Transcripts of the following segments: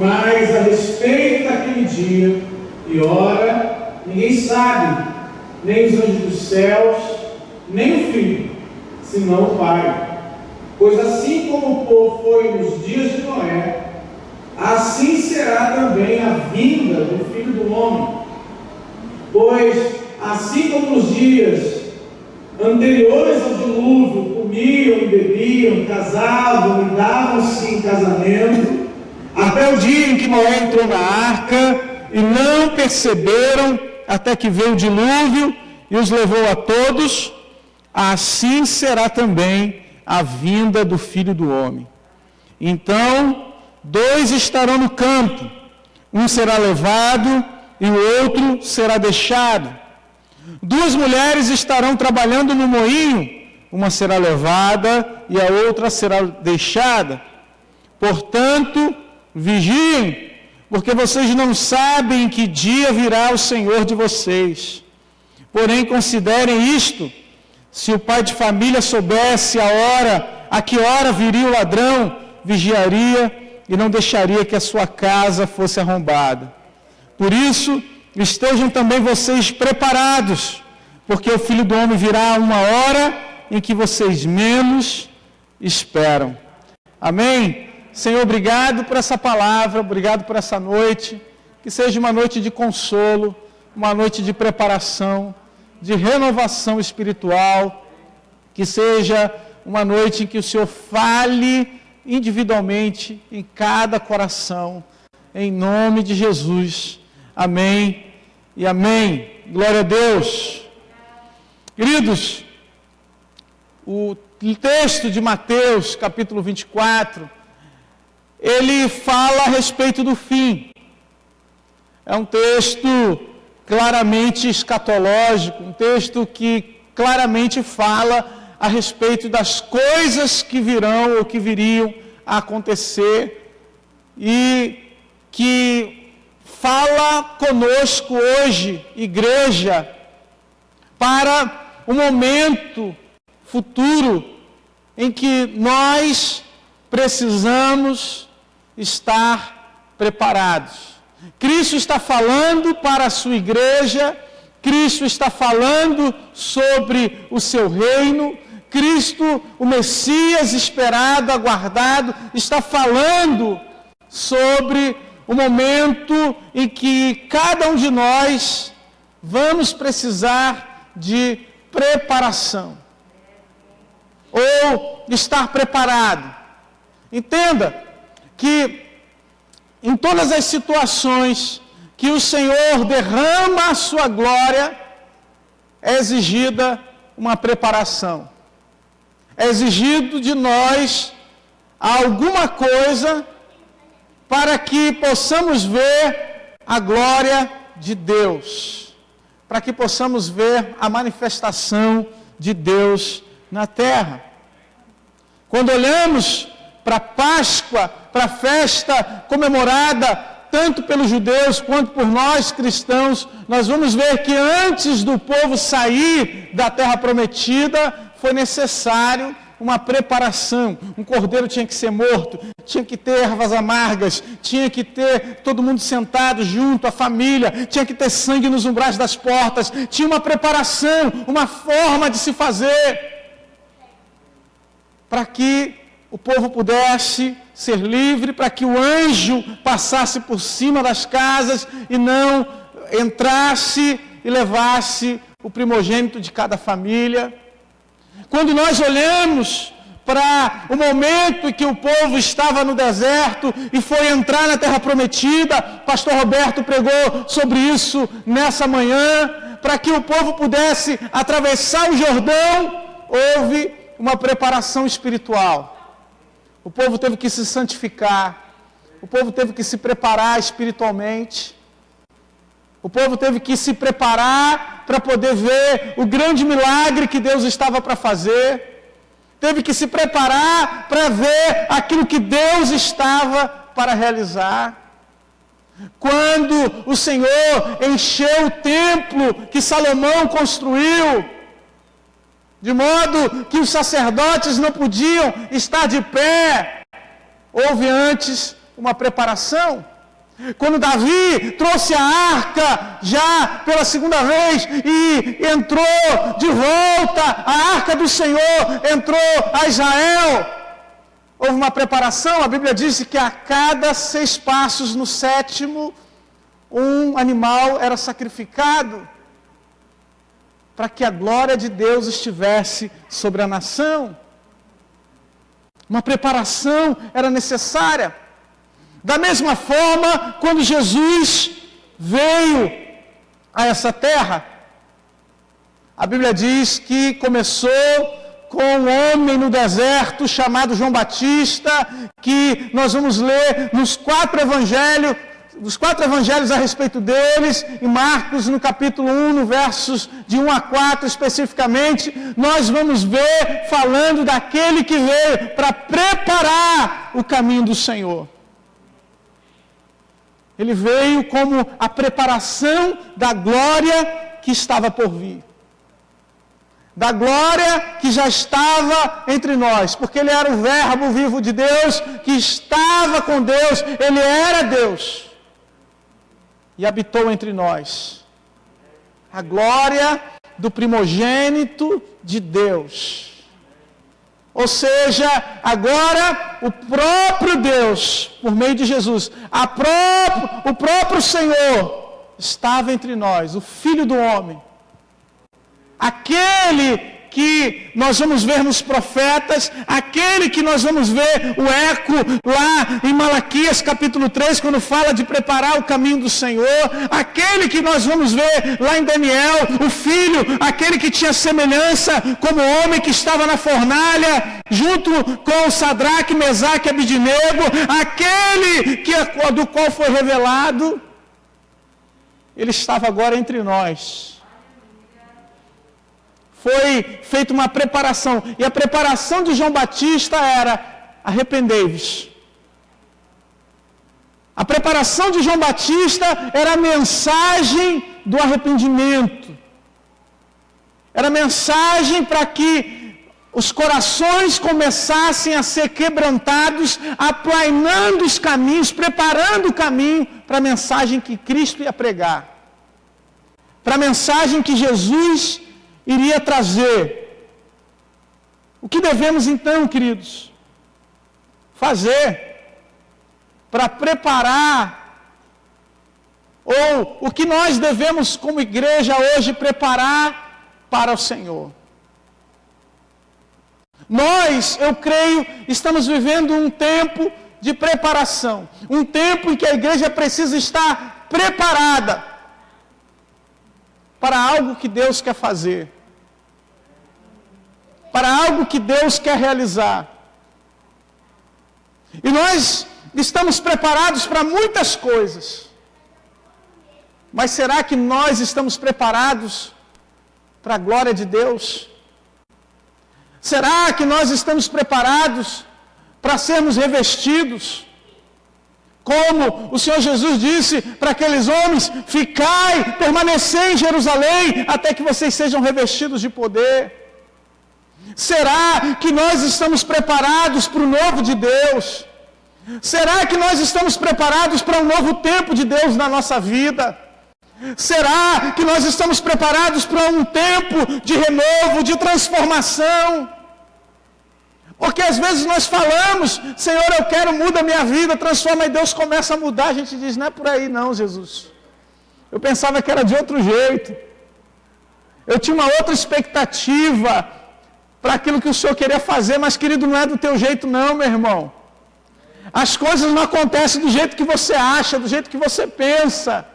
Mas a respeito daquele dia e hora, ninguém sabe, nem os anjos dos céus, nem o Filho, senão o Pai. Pois assim como o povo foi nos dias de Noé, assim será também a vinda do Filho do Homem. Pois assim como nos dias anteriores ao dilúvio, comiam e bebiam, casavam e davam-se em casamento, até o dia em que Noé entrou na arca, e não perceberam até que veio o dilúvio e os levou a todos, assim será também a vinda do Filho do Homem. Então, 2 estarão no campo, um será levado e o outro será deixado. 2 mulheres estarão trabalhando no moinho, uma será levada e a outra será deixada. Portanto, vigiem, porque vocês não sabem em que dia virá o Senhor de vocês. Porém, considerem isto: se o pai de família soubesse a que hora viria o ladrão, vigiaria e não deixaria que a sua casa fosse arrombada. Por isso, estejam também vocês preparados, porque o Filho do Homem virá a uma hora em que vocês menos esperam. Amém? Senhor, obrigado por essa palavra, obrigado por essa noite, que seja uma noite de consolo, uma noite de preparação, de renovação espiritual, que seja uma noite em que o Senhor fale individualmente em cada coração, em nome de Jesus. Amém e amém. Glória a Deus. Queridos, o texto de Mateus, capítulo 24, ele fala a respeito do fim. É um texto claramente escatológico, um texto que claramente fala a respeito das coisas que virão ou que viriam a acontecer e que fala conosco hoje, igreja, para o momento futuro em que nós precisamos estar preparados. Cristo está falando para a sua igreja, Cristo está falando sobre o seu reino, Cristo, o Messias esperado, aguardado, está falando sobre o momento em que cada um de nós vamos precisar de preparação, ou estar preparado. Entenda que em todas as situações que o Senhor derrama a sua glória, é exigida uma preparação. É exigido de nós alguma coisa para que possamos ver a glória de Deus, para que possamos ver a manifestação de Deus na terra. Quando olhamos para a Páscoa, para a festa comemorada tanto pelos judeus quanto por nós cristãos, nós vamos ver que antes do povo sair da terra prometida, foi necessário uma preparação. Um cordeiro tinha que ser morto, tinha que ter ervas amargas, tinha que ter todo mundo sentado junto, a família, tinha que ter sangue nos umbrais das portas, tinha uma preparação, uma forma de se fazer, para que o povo pudesse ser livre, para que o anjo passasse por cima das casas e não entrasse e levasse o primogênito de cada família. Quando nós olhamos para o momento em que o povo estava no deserto e foi entrar na terra prometida, pastor Roberto pregou sobre isso nessa manhã, para que o povo pudesse atravessar o Jordão, houve uma preparação espiritual. O povo teve que se santificar, o povo teve que se preparar espiritualmente, o povo teve que se preparar para poder ver o grande milagre que Deus estava para fazer, teve que se preparar para ver aquilo que Deus estava para realizar. Quando o Senhor encheu o templo que Salomão construiu, de modo que os sacerdotes não podiam estar de pé, houve antes uma preparação. Quando Davi trouxe a arca já pela segunda vez e entrou de volta, a arca do Senhor entrou a Israel, houve uma preparação. A Bíblia diz que a cada 6 passos, no 7º, um animal era sacrificado para que a glória de Deus estivesse sobre a nação. Uma preparação era necessária. Da mesma forma, quando Jesus veio a essa terra, a Bíblia diz que começou com um homem no deserto chamado João Batista, que nós vamos ler nos 4 evangelhos, a respeito deles, em Marcos, no capítulo 1, no versos de 1 a 4 especificamente, nós vamos ver falando daquele que veio para preparar o caminho do Senhor. Ele veio como a preparação da glória que estava por vir. Da glória que já estava entre nós, porque Ele era o Verbo vivo de Deus, que estava com Deus, Ele era Deus. E habitou entre nós. A glória do primogênito de Deus. Ou seja, agora o próprio Deus, por meio de Jesus, o próprio Senhor estava entre nós, o Filho do Homem. Aquele que nós vamos ver nos profetas, aquele que nós vamos ver o eco lá em Malaquias capítulo 3, quando fala de preparar o caminho do Senhor, aquele que nós vamos ver lá em Daniel, o filho, aquele que tinha semelhança como homem que estava na fornalha, junto com Sadraque, Mesaque e Abidnego, aquele do qual foi revelado, ele estava agora entre nós. Foi feita uma preparação, e a preparação de João Batista era: arrependei-vos. A preparação de João Batista era a mensagem do arrependimento. Era a mensagem para que os corações começassem a ser quebrantados, aplainando os caminhos, preparando o caminho para a mensagem que Cristo ia pregar. Para a mensagem que Jesus iria trazer. O que devemos então, queridos, fazer para preparar, ou o que nós devemos como igreja hoje preparar para o Senhor? Nós, eu creio, estamos vivendo um tempo de preparação, um tempo em que a igreja precisa estar preparada para algo que Deus quer fazer, para algo que Deus quer realizar. E nós estamos preparados para muitas coisas, mas será que nós estamos preparados para a glória de Deus? Será que nós estamos preparados para sermos revestidos? Como o Senhor Jesus disse para aqueles homens: ficai, permanecei em Jerusalém, até que vocês sejam revestidos de poder. Será que nós estamos preparados para o novo de Deus? Será que nós estamos preparados para um novo tempo de Deus na nossa vida? Será que nós estamos preparados para um tempo de renovo, de transformação? Porque às vezes nós falamos: Senhor, eu quero, muda a minha vida, transforma, e Deus começa a mudar. A gente diz: não é por aí não, Jesus. Eu pensava que era de outro jeito. Eu tinha uma outra expectativa para aquilo que o Senhor queria fazer, mas, querido, não é do teu jeito não, meu irmão. As coisas não acontecem do jeito que você acha, do jeito que você pensa.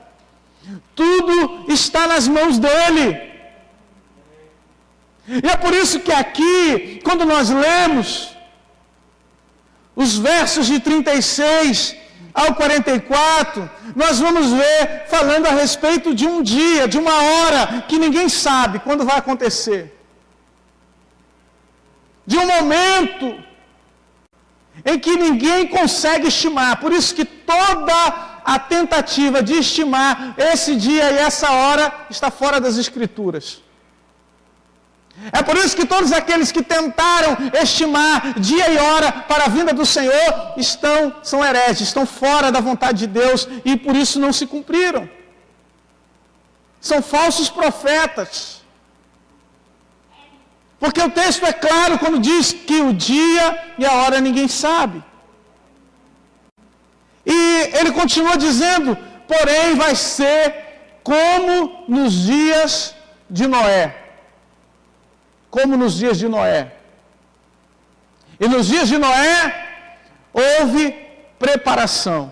Tudo está nas mãos dEle. E é por isso que aqui, quando nós lemos os versos de 36 ao 44, nós vamos ver falando a respeito de um dia, de uma hora, que ninguém sabe quando vai acontecer. De um momento em que ninguém consegue estimar. Por isso que toda a tentativa de estimar esse dia e essa hora está fora das Escrituras. É por isso que todos aqueles que tentaram estimar dia e hora para a vinda do Senhor são hereges, estão fora da vontade de Deus e por isso não se cumpriram. São falsos profetas. Porque o texto é claro quando diz que o dia e a hora ninguém sabe. E ele continua dizendo, porém vai ser como nos dias de Noé. Como nos dias de Noé. E nos dias de Noé houve preparação.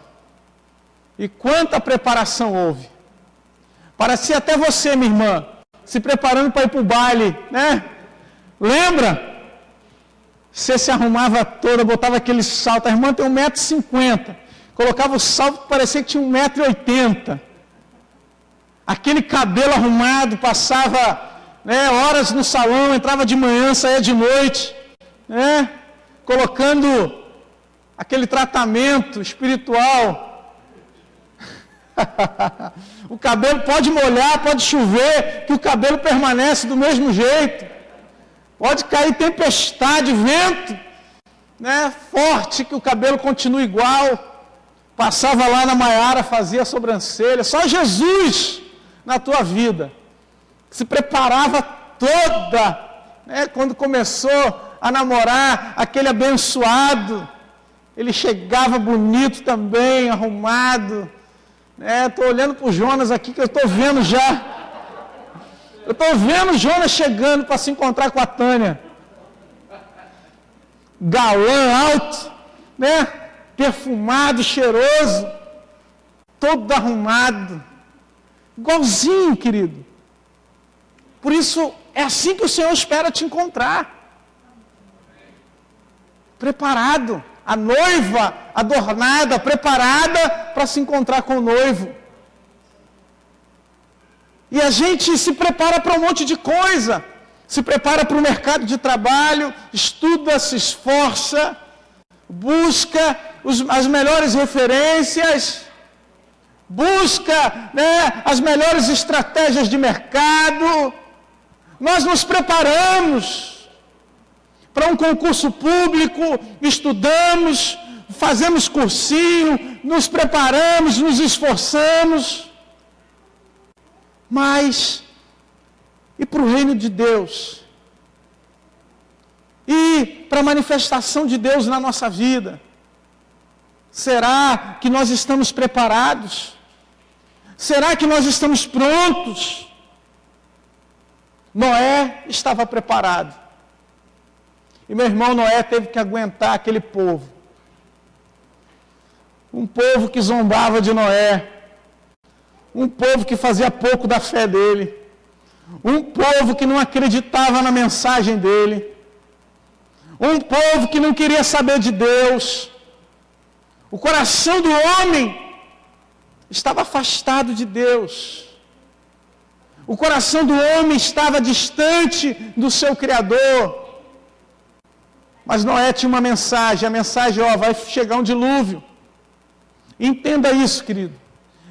E quanta preparação houve. Parecia até você, minha irmã, se preparando para ir para o baile, né? Lembra? Você se arrumava toda, botava aquele salto. A irmã tem 1,50 m. Colocava o salto que parecia que tinha 1,80 m. Aquele cabelo arrumado, passava horas no salão, entrava de manhã, saía de noite, colocando aquele tratamento espiritual. O cabelo pode molhar, pode chover, que o cabelo permanece do mesmo jeito. Pode cair tempestade, vento, forte, que o cabelo continua igual. Passava lá na Maiara, fazia a sobrancelha. Só Jesus na tua vida se preparava toda, quando começou a namorar aquele abençoado, ele chegava bonito também, arrumado. Estou olhando para o Jonas aqui, que eu estou vendo já. Eu estou vendo o Jonas chegando para se encontrar com a Tânia. Galã, alto, perfumado, cheiroso, todo arrumado. Igualzinho, querido. Por isso, é assim que o Senhor espera te encontrar. Preparado. A noiva adornada, preparada para se encontrar com o noivo. E a gente se prepara para um monte de coisa. Se prepara para o mercado de trabalho, estuda, se esforça, busca as melhores referências, busca as melhores estratégias de mercado. Nós nos preparamos para um concurso público, estudamos, fazemos cursinho, nos preparamos, nos esforçamos. Mas, e para o reino de Deus? E para a manifestação de Deus na nossa vida? Será que nós estamos preparados? Será que nós estamos prontos? Noé estava preparado. E meu irmão Noé teve que aguentar aquele povo. Um povo que zombava de Noé. Um povo que fazia pouco da fé dele. Um povo que não acreditava na mensagem dele. Um povo que não queria saber de Deus. O coração do homem estava afastado de Deus. O coração do homem estava distante do seu Criador. Mas Noé tinha uma mensagem, a mensagem, vai chegar um dilúvio. Entenda isso, querido.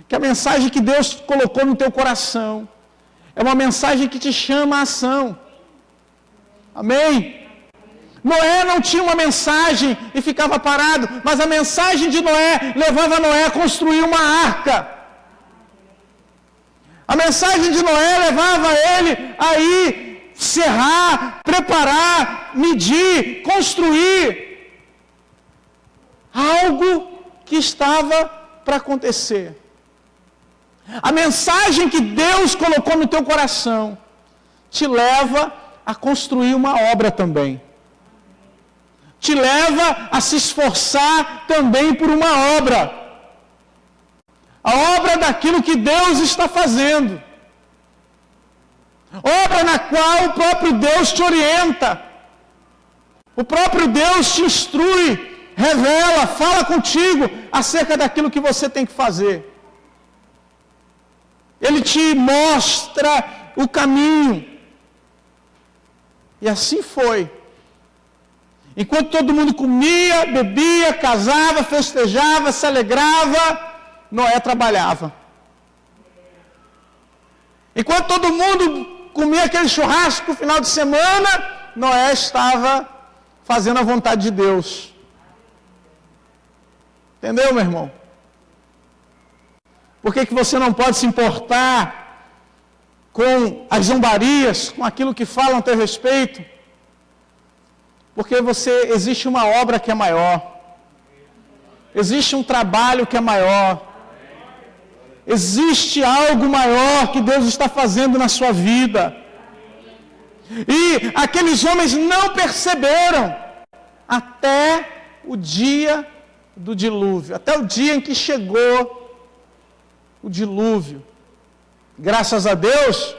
Que a mensagem que Deus colocou no teu coração é uma mensagem que te chama à ação. Amém? Noé não tinha uma mensagem e ficava parado, mas a mensagem de Noé levava Noé a construir uma arca. A mensagem de Noé levava ele a ir serrar, preparar, medir, construir algo que estava para acontecer. A mensagem que Deus colocou no teu coração te leva a construir uma obra também. Te leva a se esforçar também por uma obra. A obra daquilo que Deus está fazendo. Obra na qual o próprio Deus te orienta. O próprio Deus te instrui, revela, fala contigo acerca daquilo que você tem que fazer. Ele te mostra o caminho. E assim foi. Enquanto todo mundo comia, bebia, casava, festejava, se alegrava, Noé trabalhava. Enquanto todo mundo comia aquele churrasco no final de semana, Noé estava fazendo a vontade de Deus. Entendeu, meu irmão? Por que você não pode se importar com as zombarias, com aquilo que falam a teu respeito? Porque existe uma obra que é maior. Existe um trabalho que é maior. Existe algo maior que Deus está fazendo na sua vida. E aqueles homens não perceberam até o dia do dilúvio, até o dia em que chegou o dilúvio. Graças a Deus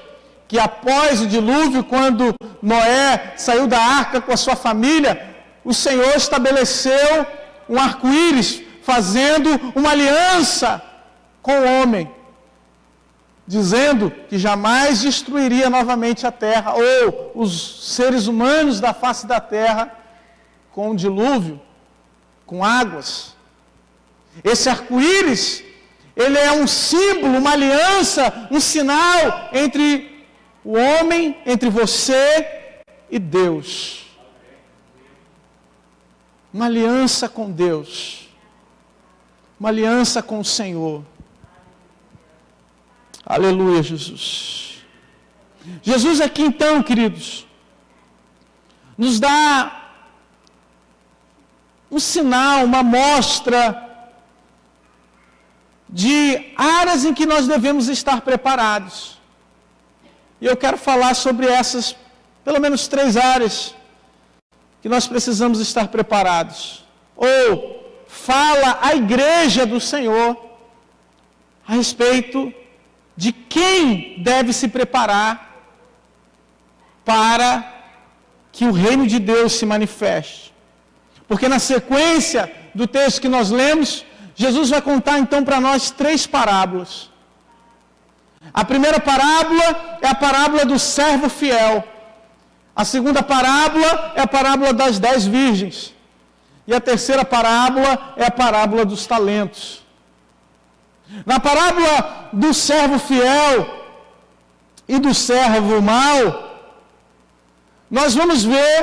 que após o dilúvio, quando Noé saiu da arca com a sua família, o Senhor estabeleceu um arco-íris, fazendo uma aliança com o homem, dizendo que jamais destruiria novamente a terra, ou os seres humanos da face da terra, com o dilúvio, com águas. Esse arco-íris, ele é um símbolo, uma aliança, um sinal entre o homem, entre você e Deus. Uma aliança com Deus. Uma aliança com o Senhor. Aleluia, Jesus. Jesus aqui então, queridos, nos dá um sinal, uma amostra de áreas em que nós devemos estar preparados. E eu quero falar sobre essas, pelo menos 3 áreas, que nós precisamos estar preparados. Ou fala a igreja do Senhor a respeito de quem deve se preparar para que o reino de Deus se manifeste. Porque na sequência do texto que nós lemos, Jesus vai contar então para nós 3 parábolas. A primeira parábola é a parábola do servo fiel. A segunda parábola é a parábola das 10 virgens. E a terceira parábola é a parábola dos talentos. Na parábola do servo fiel e do servo mau, nós vamos ver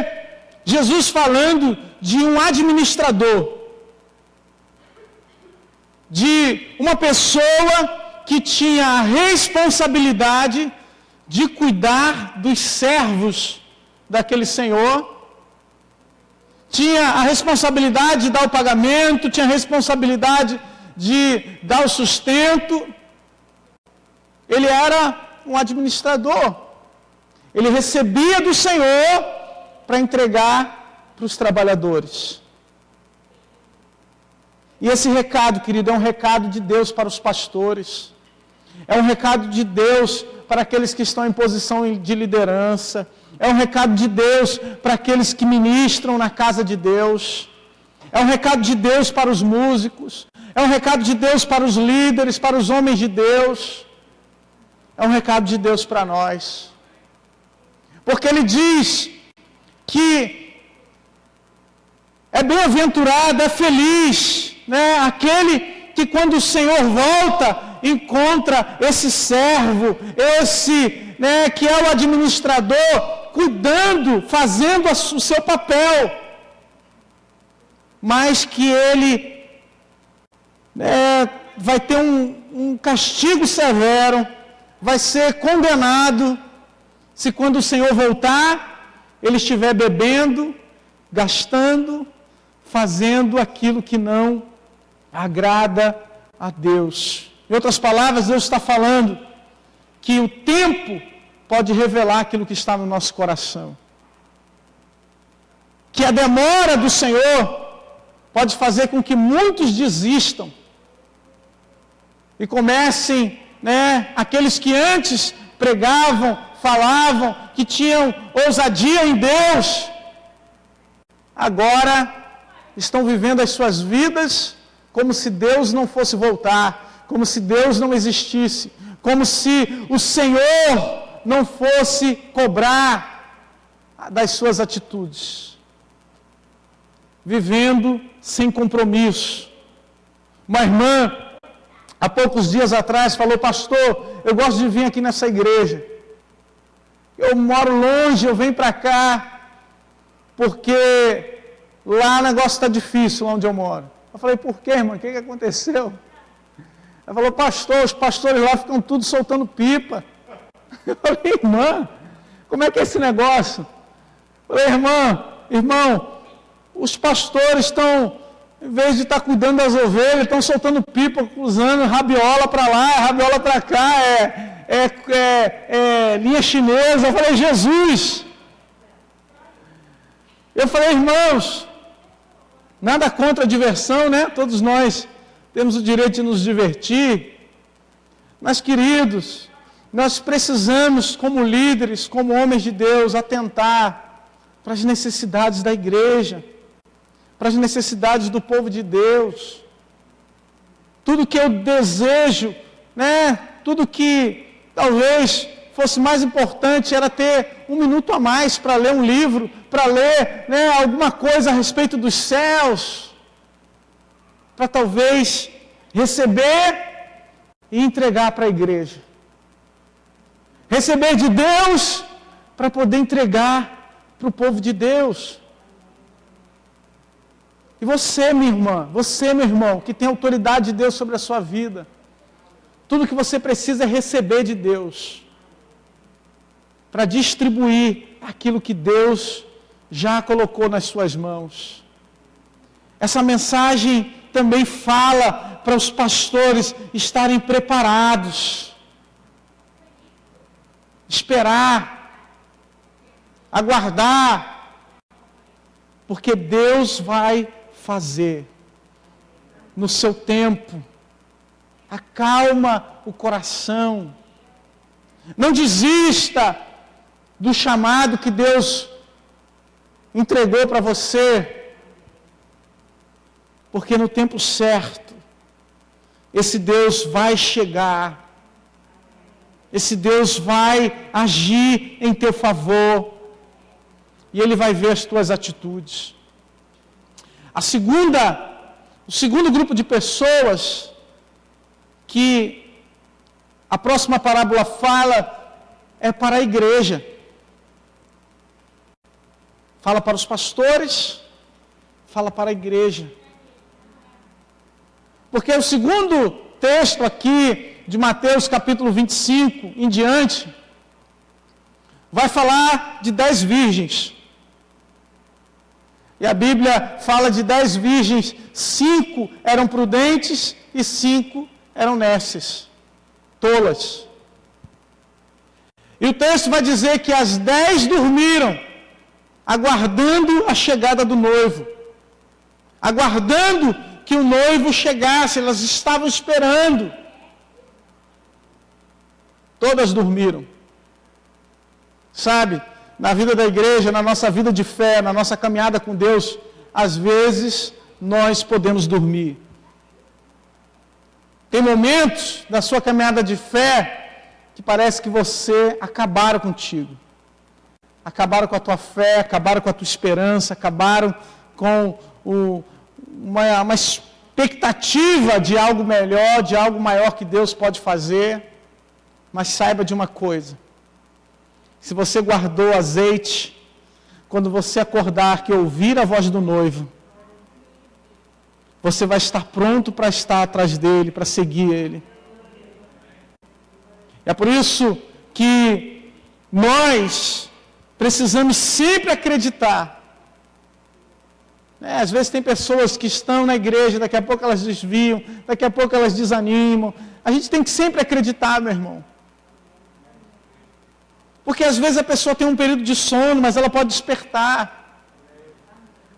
Jesus falando de um administrador, de uma pessoa que tinha a responsabilidade de cuidar dos servos daquele senhor, tinha a responsabilidade de dar o pagamento, tinha a responsabilidade de dar o sustento. Ele era um administrador. Ele recebia do Senhor para entregar para os trabalhadores. E esse recado, querido, é um recado de Deus para os pastores. É um recado de Deus para aqueles que estão em posição de liderança. É um recado de Deus para aqueles que ministram na casa de Deus. É um recado de Deus para os músicos. É um recado de Deus para os líderes, para os homens de Deus. É um recado de Deus para nós. Porque Ele diz que é bem-aventurado, é feliz, né? Aquele que quando o Senhor volta, encontra esse servo, né, que é o administrador, cuidando, fazendo o seu papel, mas que ele vai ter um castigo severo, vai ser condenado, se quando o Senhor voltar, ele estiver bebendo, gastando, fazendo aquilo que não agrada a Deus. Em outras palavras, Deus está falando que o tempo pode revelar aquilo que está no nosso coração. Que a demora do Senhor pode fazer com que muitos desistam e comecem, né, aqueles que antes pregavam, falavam, que tinham ousadia em Deus, agora estão vivendo as suas vidas como se Deus não fosse voltar, como se Deus não existisse, como se o Senhor não fosse cobrar das suas atitudes, vivendo sem compromisso. Uma irmã, há poucos dias atrás, falou: pastor, eu gosto de vir aqui nessa igreja, eu moro longe, eu venho para cá, porque lá o negócio está difícil, lá onde eu moro. Eu falei, por quê, irmã? O que aconteceu? Ela falou, pastor, os pastores lá ficam tudo soltando pipa. Eu falei, irmã, como é que é esse negócio? Eu falei, irmão, os pastores estão, em vez de estar cuidando das ovelhas, estão soltando pipa, usando rabiola para lá, rabiola para cá, linha chinesa. Eu falei, Jesus! Eu falei, irmãos, nada contra a diversão, né? Todos nós temos o direito de nos divertir. Mas, queridos, nós precisamos, como líderes, como homens de Deus, atentar para as necessidades da igreja, para as necessidades do povo de Deus. Tudo que eu desejo, né? Tudo que talvez fosse mais importante era ter um minuto a mais para ler um livro, para ler, né, alguma coisa a respeito dos céus, para talvez receber e entregar para a igreja. Receber de Deus para poder entregar para o povo de Deus. E você, minha irmã, você, meu irmão, que tem autoridade de Deus sobre a sua vida, tudo que você precisa é receber de Deus, para distribuir aquilo que Deus já colocou nas suas mãos. Essa mensagem também fala para os pastores estarem preparados, esperar, aguardar, porque Deus vai fazer no seu tempo. Acalma o coração. Não desista do chamado que Deus entregou para você, porque no tempo certo, esse Deus vai chegar, esse Deus vai agir em teu favor, e Ele vai ver as tuas atitudes. O segundo grupo de pessoas que a próxima parábola fala é para a igreja. Fala para os pastores, fala para a igreja. Porque o segundo texto aqui de Mateus capítulo 25 em diante vai falar de 10 virgens. E a Bíblia fala de 10 virgens, 5 eram prudentes e 5 eram nécias, tolas. E o texto vai dizer que as 10 dormiram, aguardando a chegada do noivo, aguardando que o noivo chegasse, elas estavam esperando. Todas dormiram. Sabe, na vida da igreja, na nossa vida de fé, na nossa caminhada com Deus, às vezes nós podemos dormir. Tem momentos da sua caminhada de fé que parece que você acabaram contigo. Acabaram com a tua fé, acabaram com a tua esperança, acabaram com uma expectativa de algo melhor, de algo maior que Deus pode fazer. Mas saiba de uma coisa: se você guardou azeite, quando você acordar que ouvir a voz do noivo, você vai estar pronto para estar atrás dele, para seguir ele. É por isso que nós precisamos sempre acreditar. Às vezes tem pessoas que estão na igreja, daqui a pouco elas desviam, daqui a pouco elas desanimam. A gente tem que sempre acreditar, meu irmão. Porque às vezes a pessoa tem um período de sono, mas ela pode despertar.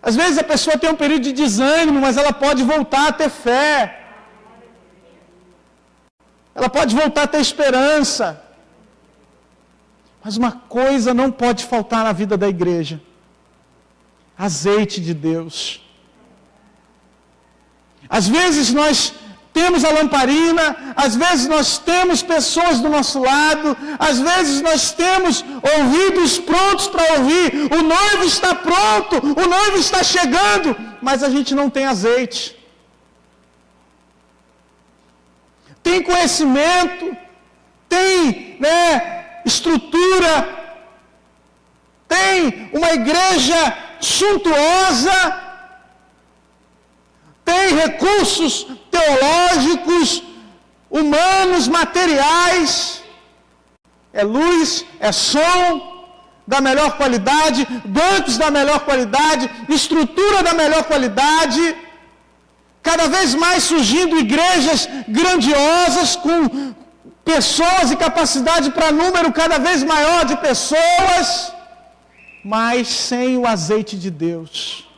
Às vezes a pessoa tem um período de desânimo, mas ela pode voltar a ter fé. Ela pode voltar a ter esperança. Mas uma coisa não pode faltar na vida da igreja: azeite de Deus. Às vezes nós temos a lamparina, às vezes nós temos pessoas do nosso lado, às vezes nós temos ouvidos prontos para ouvir, o noivo está pronto, o noivo está chegando, mas a gente não tem azeite. Tem conhecimento, tem, estrutura, tem uma igreja suntuosa, tem recursos teológicos, humanos, materiais, é luz, é som da melhor qualidade, bancos da melhor qualidade, estrutura da melhor qualidade, cada vez mais surgindo igrejas grandiosas com pessoas e capacidade para número cada vez maior de pessoas, mas sem o azeite de Deus,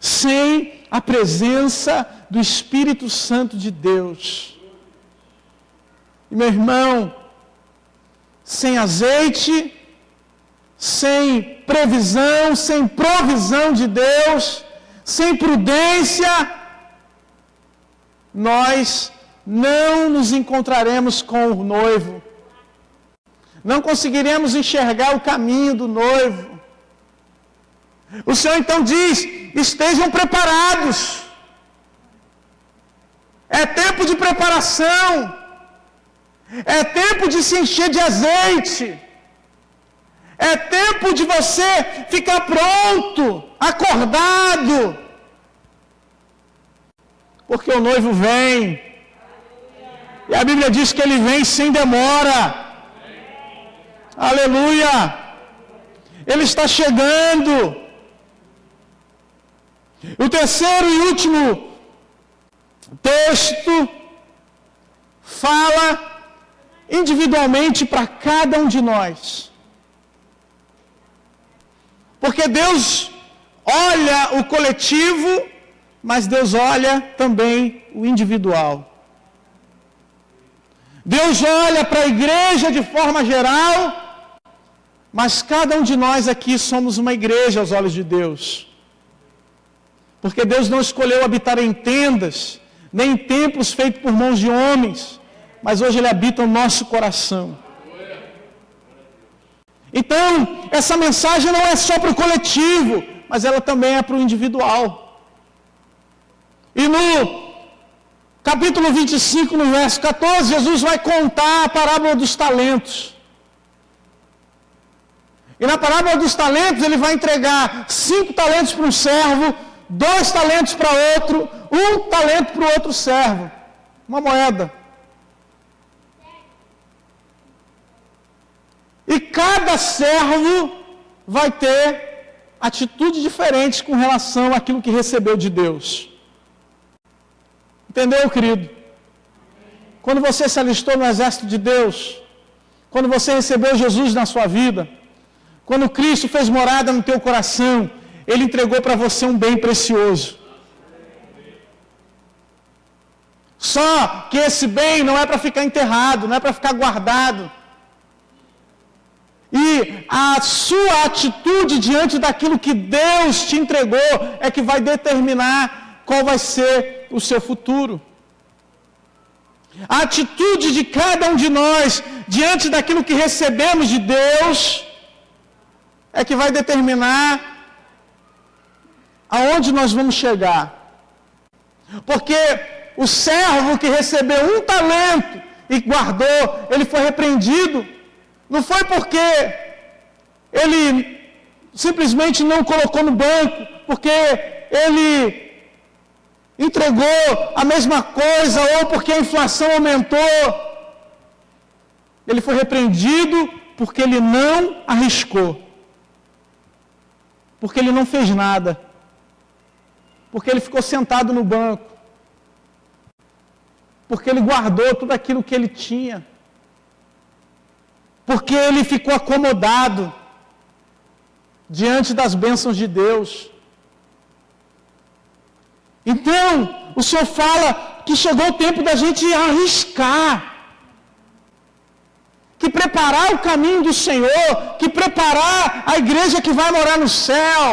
sem a presença do Espírito Santo de Deus. E meu irmão, sem azeite, sem previsão, sem provisão de Deus, sem prudência, nós não nos encontraremos com o noivo. Não conseguiremos enxergar o caminho do noivo. O Senhor então diz: estejam preparados. É tempo de preparação. É tempo de se encher de azeite. É tempo de você ficar pronto, acordado. Porque o noivo vem. E a Bíblia diz que ele vem sem demora. Aleluia! Ele está chegando. O terceiro e último texto fala individualmente para cada um de nós. Porque Deus olha o coletivo, mas Deus olha também o individual. Deus olha para a igreja de forma geral, mas cada um de nós aqui somos uma igreja aos olhos de Deus. Porque Deus não escolheu habitar em tendas, nem em templos feitos por mãos de homens, mas hoje Ele habita no nosso coração. Então, essa mensagem não é só para o coletivo, mas ela também é para o individual. E no capítulo 25, no verso 14, Jesus vai contar a parábola dos talentos. E na parábola dos talentos, ele vai entregar 5 talentos para um servo, 2 talentos para outro, 1 talento para o outro servo. Uma moeda. E cada servo vai ter atitudes diferentes com relação àquilo que recebeu de Deus. Entendeu, querido? Quando você se alistou no exército de Deus, quando você recebeu Jesus na sua vida, quando Cristo fez morada no teu coração, Ele entregou para você um bem precioso. Só que esse bem não é para ficar enterrado, não é para ficar guardado. E a sua atitude diante daquilo que Deus te entregou é que vai determinar qual vai ser o seu futuro. A atitude de cada um de nós diante daquilo que recebemos de Deus é que vai determinar aonde nós vamos chegar. Porque o servo que recebeu 1 talento e guardou, ele foi repreendido. Não foi porque ele simplesmente não colocou no banco, porque ele entregou a mesma coisa, ou porque a inflação aumentou. Ele foi repreendido porque ele não arriscou. Porque ele não fez nada. Porque ele ficou sentado no banco. Porque ele guardou tudo aquilo que ele tinha. Porque ele ficou acomodado diante das bênçãos de Deus. Então, o Senhor fala que chegou o tempo da gente arriscar. Que preparar o caminho do Senhor, que preparar a igreja que vai morar no céu.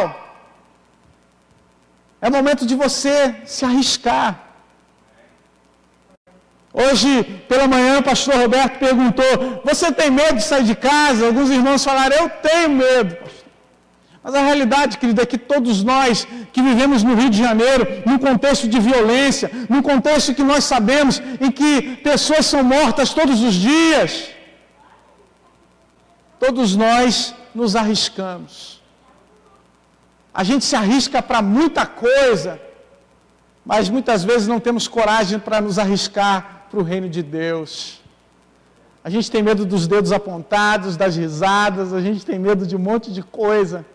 É momento de você se arriscar. Hoje, pela manhã, o pastor Roberto perguntou: você tem medo de sair de casa? Alguns irmãos falaram: eu tenho medo, pastor. Mas a realidade, querido, é que todos nós que vivemos no Rio de Janeiro, num contexto de violência, num contexto que nós sabemos em que pessoas são mortas todos os dias, todos nós nos arriscamos. A gente se arrisca para muita coisa, mas muitas vezes não temos coragem para nos arriscar para o reino de Deus. A gente tem medo dos dedos apontados, das risadas, a gente tem medo de um monte de coisa.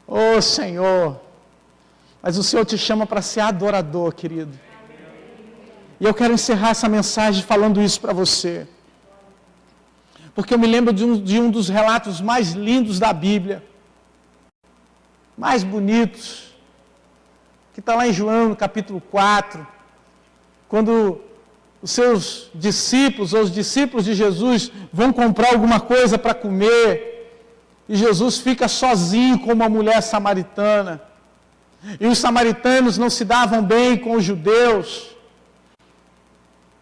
Ô Senhor, mas o Senhor te chama para ser adorador, querido. E eu quero encerrar essa mensagem falando isso para você. Porque eu me lembro de um dos relatos mais lindos da Bíblia, mais bonitos, que está lá em João, no capítulo 4, quando os seus discípulos, ou os discípulos de Jesus, vão comprar alguma coisa para comer, e Jesus fica sozinho com uma mulher samaritana, e os samaritanos não se davam bem com os judeus,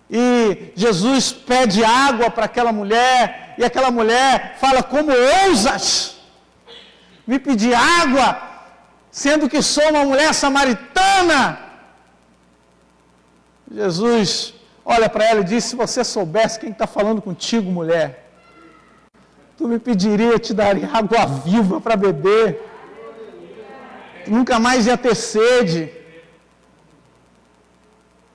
e Jesus pede água para aquela mulher, e aquela mulher fala: como ousas me pedir água, sendo que sou uma mulher samaritana? Jesus olha para ela e diz: se você soubesse quem está falando contigo, mulher, tu me pediria, eu te daria água viva para beber, tu nunca mais ia ter sede.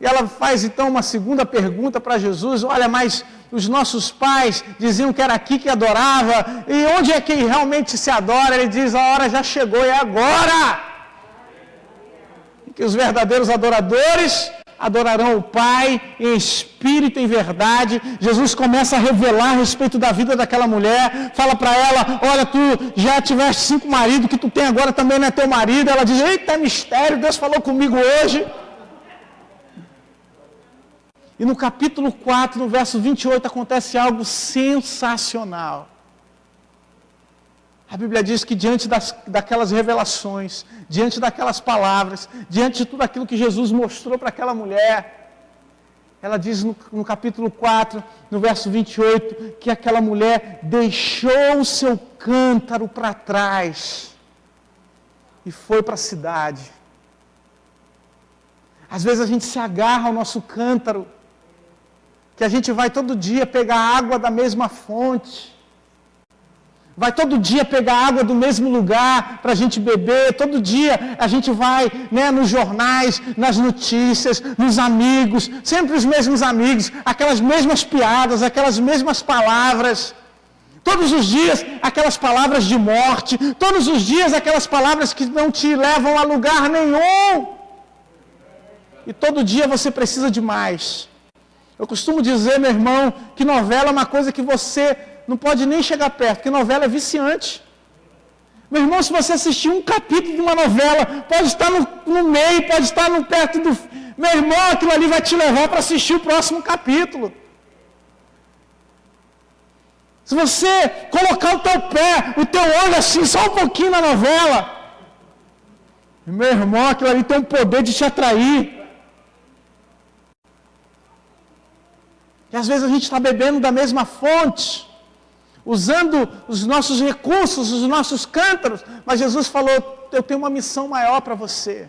E ela faz então uma segunda pergunta para Jesus: olha, mas os nossos pais diziam que era aqui que adorava, e onde é que realmente se adora? Ele diz: a hora já chegou, é agora! E que os verdadeiros adoradores adorarão o Pai em espírito e em verdade. Jesus começa a revelar a respeito da vida daquela mulher, fala para ela: olha, tu já tiveste 5 maridos, que tu tem agora também não é teu marido. Ela diz: eita, mistério, Deus falou comigo hoje. E no capítulo 4, no verso 28, acontece algo sensacional. A Bíblia diz que diante daquelas revelações, diante daquelas palavras, diante de tudo aquilo que Jesus mostrou para aquela mulher, ela diz no capítulo 4, no verso 28, que aquela mulher deixou o seu cântaro para trás e foi para a cidade. Às vezes a gente se agarra ao nosso cântaro, que a gente vai todo dia pegar água da mesma fonte, vai todo dia pegar água do mesmo lugar para a gente beber, todo dia a gente vai, nos jornais, nas notícias, nos amigos, sempre os mesmos amigos, aquelas mesmas piadas, aquelas mesmas palavras, todos os dias aquelas palavras de morte, todos os dias aquelas palavras que não te levam a lugar nenhum, e todo dia você precisa de mais. Eu costumo dizer, meu irmão, que novela é uma coisa que você não pode nem chegar perto, porque novela é viciante. Meu irmão, se você assistir um capítulo de uma novela, pode estar no meio, pode estar perto do... Meu irmão, aquilo ali vai te levar para assistir o próximo capítulo. Se você colocar o teu pé, o teu olho assim, só um pouquinho na novela, meu irmão, aquilo ali tem um poder de te atrair. E às vezes a gente está bebendo da mesma fonte, usando os nossos recursos, os nossos cântaros, mas Jesus falou: eu tenho uma missão maior para você.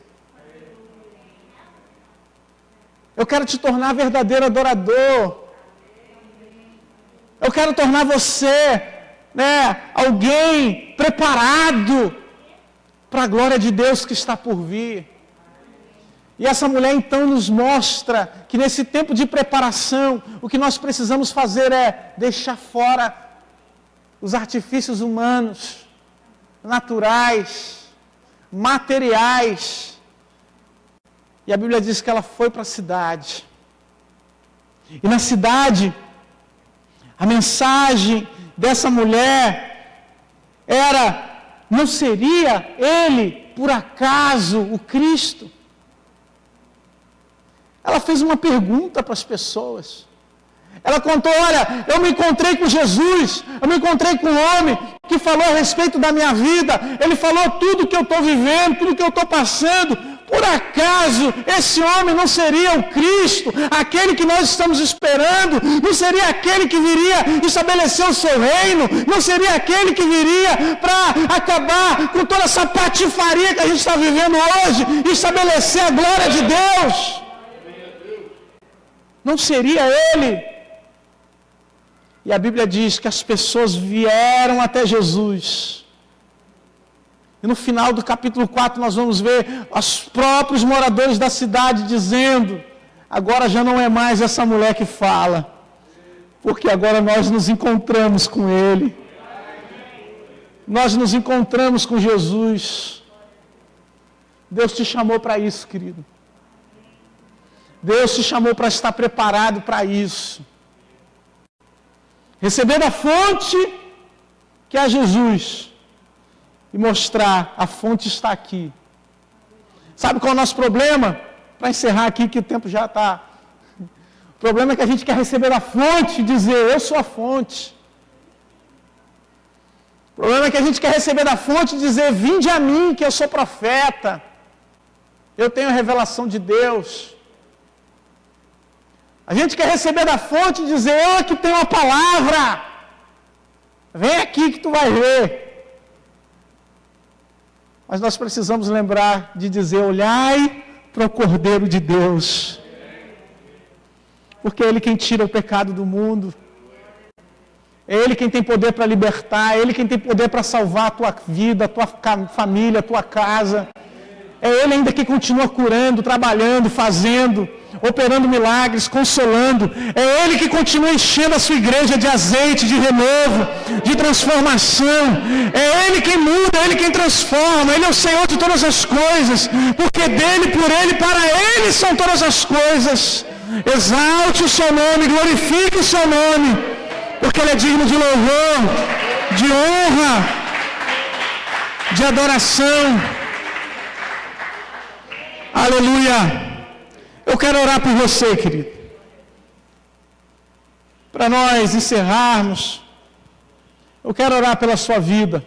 Eu quero te tornar verdadeiro adorador. Eu quero tornar você, alguém preparado para a glória de Deus que está por vir. E essa mulher então nos mostra que nesse tempo de preparação, o que nós precisamos fazer é deixar fora os artifícios humanos, naturais, materiais. E a Bíblia diz que ela foi para a cidade. E na cidade, a mensagem dessa mulher era: não seria ele, por acaso, o Cristo? Ela fez uma pergunta para as pessoas. Ela contou: olha, eu me encontrei com Jesus, eu me encontrei com um homem que falou a respeito da minha vida, ele falou tudo que eu estou vivendo, tudo que eu estou passando. Por acaso esse homem não seria o Cristo, aquele que nós estamos esperando? Não seria aquele que viria estabelecer o seu reino? Não seria aquele que viria para acabar com toda essa patifaria que a gente está vivendo hoje e estabelecer a glória de Deus? Não seria ele? E a Bíblia diz que as pessoas vieram até Jesus. E no final do capítulo 4 nós vamos ver os próprios moradores da cidade dizendo: agora já não é mais essa mulher que fala, porque agora nós nos encontramos com Ele. Nós nos encontramos com Jesus. Deus te chamou para isso, querido. Deus te chamou para estar preparado para isso. Receber da fonte que é Jesus e mostrar: a fonte está aqui. Sabe qual é o nosso problema? Para encerrar aqui, que o tempo já está. O problema é que a gente quer receber da fonte e dizer: eu sou a fonte. O problema é que a gente quer receber da fonte e dizer: vinde a mim, que eu sou profeta. Eu tenho a revelação de Deus. A gente quer receber da fonte e dizer: eu aqui tenho a palavra. Vem aqui que tu vai ver. Mas nós precisamos lembrar de dizer: olhai para o Cordeiro de Deus. Porque é Ele quem tira o pecado do mundo. É Ele quem tem poder para libertar. É Ele quem tem poder para salvar a tua vida, a tua família, a tua casa. É Ele ainda que continua curando, trabalhando, fazendo, operando milagres, consolando. É Ele que continua enchendo a sua igreja de azeite, de renovo, de transformação. É Ele quem muda, é Ele quem transforma. Ele é o Senhor de todas as coisas, porque dEle, por Ele, para Ele são todas as coisas. Exalte o seu nome, glorifique o seu nome, porque Ele é digno de louvor, de honra, de adoração. Aleluia. Eu quero orar por você, querido. Para nós encerrarmos, eu quero orar pela sua vida.